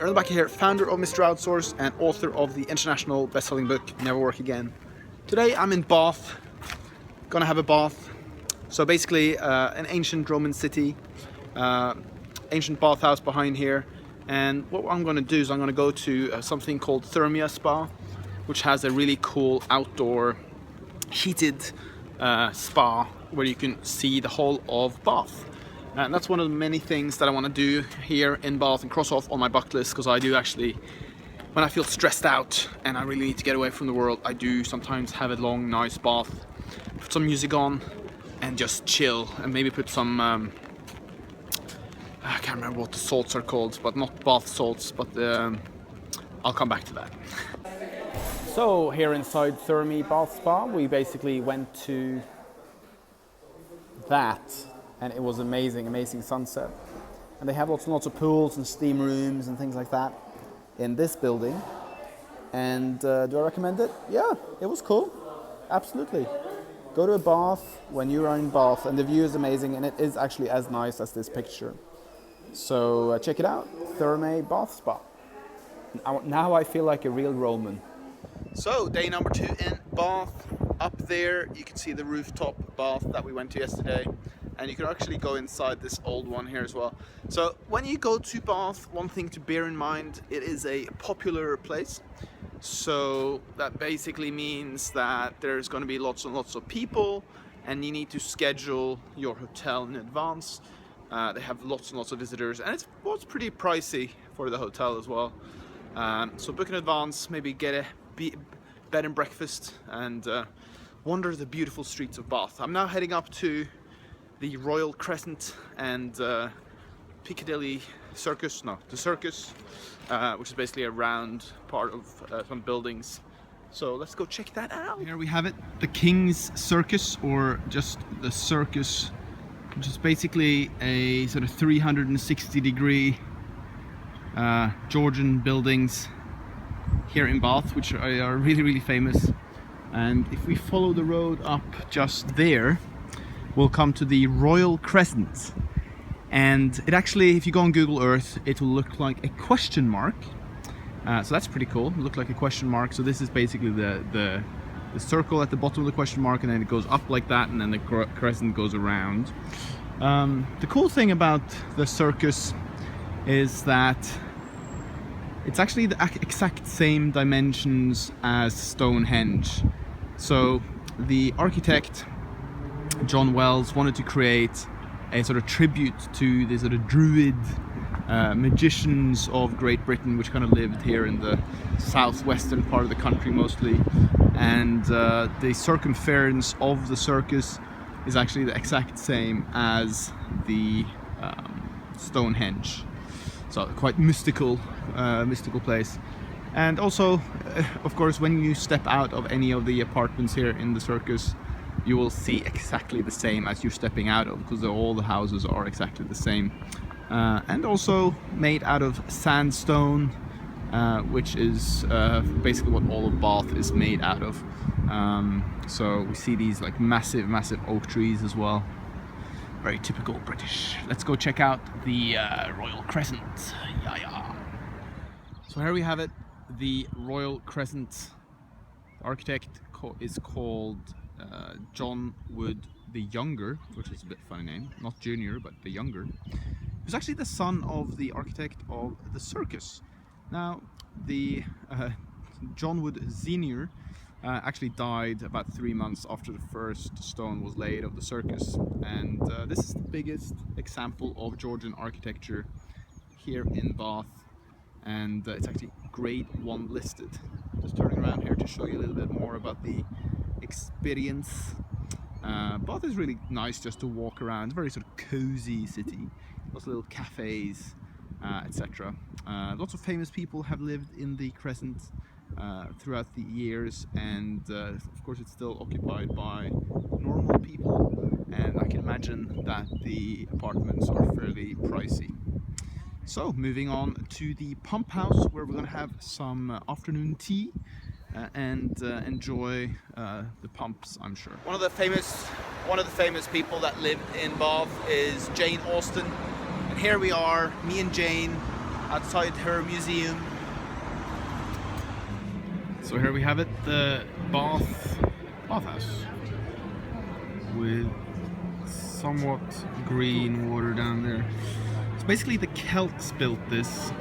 Erlend Bakke here, founder of Mr. Outsource and author of the international best-selling book Never Work Again. Today I'm in Bath, gonna have a bath. So basically an ancient Roman city, ancient bathhouse behind here. And what I'm gonna do is I'm gonna go to something called Thermae Spa, which has a really cool outdoor heated spa where you can see the whole of Bath. And that's one of the many things that I want to do here in Bath and cross off on my bucket list, because I do actually, when I feel stressed out and I really need to get away from the world, I do sometimes have a long, nice bath, put some music on and just chill, and maybe put some, I can't remember what the salts are called, but not bath salts, but I'll come back to that. So here inside Thermae Bath Spa, we basically went to that. And it was amazing sunset. And they have lots and lots of pools and steam rooms and things like that in this building. And do I recommend it? Yeah, it was cool. Absolutely. Go to a bath when you are in Bath, and the view is amazing, and it is actually as nice as this picture. So check it out, Thermae Bath Spa. Now I feel like a real Roman. So day number 2 in Bath. Up there you can see the rooftop bath that we went to yesterday. And you can actually go inside this old one here as well. So when you go to Bath, one thing to bear in mind, it is a popular place. So that basically means that there's going to be lots and lots of people, and you need to schedule your hotel in advance. They have lots and lots of visitors, and it's pretty pricey for the hotel as well. So book in advance, maybe get a bed and breakfast, and wander the beautiful streets of Bath. I'm now heading up to the Royal Crescent and Piccadilly Circus, the Circus, which is basically a round part of some buildings. So let's go check that out. Here we have it, the King's Circus, or just the Circus, which is basically a sort of 360-degree Georgian buildings here in Bath, which are really famous. And if we follow the road up just there, we'll come to the Royal Crescent, and it actually, if you go on Google Earth, it will look like a question mark. So that's pretty cool. It looked like a question mark. So this is basically the circle at the bottom of the question mark, and then it goes up like that, and then the crescent goes around. The cool thing about the Circus is that it's actually the exact same dimensions as Stonehenge. So the architect John Wells wanted to create a sort of tribute to the sort of druid magicians of Great Britain, which kind of lived here in the southwestern part of the country mostly. And the circumference of the circus is actually the exact same as the Stonehenge. So quite mystical place. And also, of course, when you step out of any of the apartments here in the Circus, you will see exactly the same as you're stepping out of, because all the houses are exactly the same. And also made out of sandstone, which is basically what all of Bath is made out of. So we see these like massive oak trees as well. Very typical British. Let's go check out the Royal Crescent. Yeah. So here we have it, the Royal Crescent. The architect is called John Wood the Younger, which is a bit funny name, not Junior, but the Younger. He was actually the son of the architect of the Circus. Now, the John Wood Senior actually died about 3 months after the first stone was laid of the Circus, and this is the biggest example of Georgian architecture here in Bath, and it's actually Grade 1 listed. Just turning around here to show you a little bit more about the experience. Bath is really nice just to walk around. It's a very sort of cozy city. Lots of little cafes, etc. Lots of famous people have lived in the Crescent throughout the years, and of course it's still occupied by normal people, and I can imagine that the apartments are fairly pricey. So moving on to the pump house, where we're going to have some afternoon tea and enjoy the pumps, I'm sure. One of the famous people that lived in Bath is Jane Austen, and here we are, me and Jane, outside her museum. So here we have it, the bathhouse with somewhat green water down there. So basically the Celts built this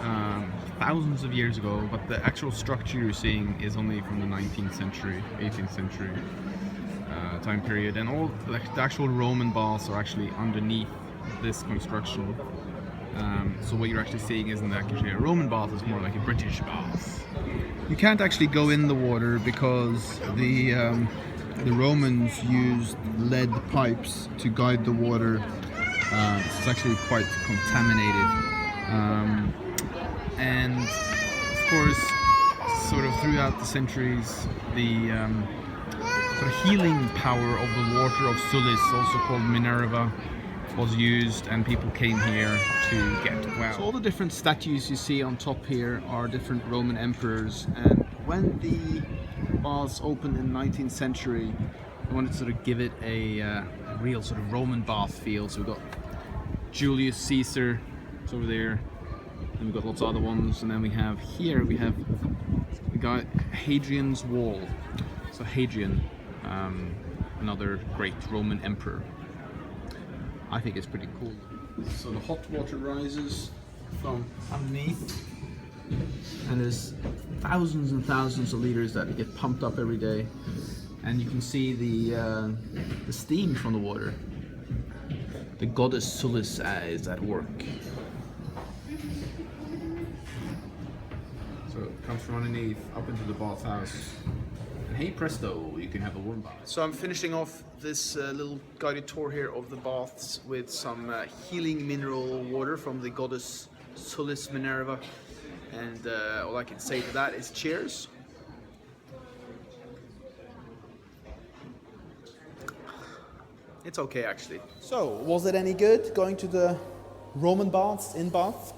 thousands of years ago, but the actual structure you're seeing is only from the 19th century, 18th century time period, and all the actual Roman baths are actually underneath this construction. So what you're actually seeing isn't actually a Roman bath, it's more like a British bath. You can't actually go in the water because the Romans used lead pipes to guide the water. It's actually quite contaminated. And of course, sort of throughout the centuries, the sort of healing power of the water of Sulis, also called Minerva, was used, and people came here to get well. So all the different statues you see on top here are different Roman emperors, and when the baths opened in the 19th century, they wanted to sort of give it a real sort of Roman bath feel. So we've got Julius Caesar, it's over there, and we've got lots of other ones, and then we have here, we have the guy Hadrian's Wall. So Hadrian, another great Roman emperor. I think it's pretty cool. So the hot water rises from underneath, and there's thousands and thousands of liters that get pumped up every day, and you can see the steam from the water. The goddess Sulis is at work. So it comes from underneath up into the bathhouse. And hey presto, you can have a warm bath. So I'm finishing off this little guided tour here of the baths with some healing mineral water from the goddess Sulis Minerva. And all I can say to that is cheers. It's okay actually. So, was it any good going to the Roman baths in Bath?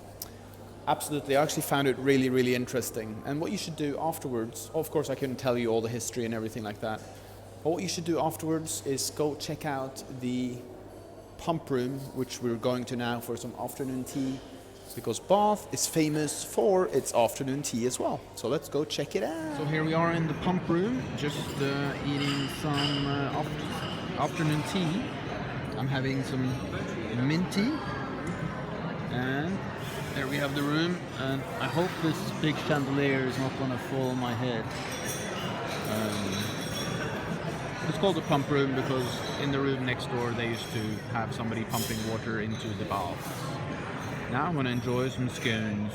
Absolutely, I actually found it really, really interesting. And what you should do afterwards, of course I couldn't tell you all the history and everything like that, but what you should do afterwards is go check out the pump room, which we're going to now for some afternoon tea, because Bath is famous for its afternoon tea as well. So let's go check it out. So here we are in the pump room, just eating some afternoon tea. I'm having some mint tea, and there we have the room, and I hope this big chandelier is not going to fall on my head. It's called the pump room because in the room next door they used to have somebody pumping water into the bath. Now I'm going to enjoy some scones.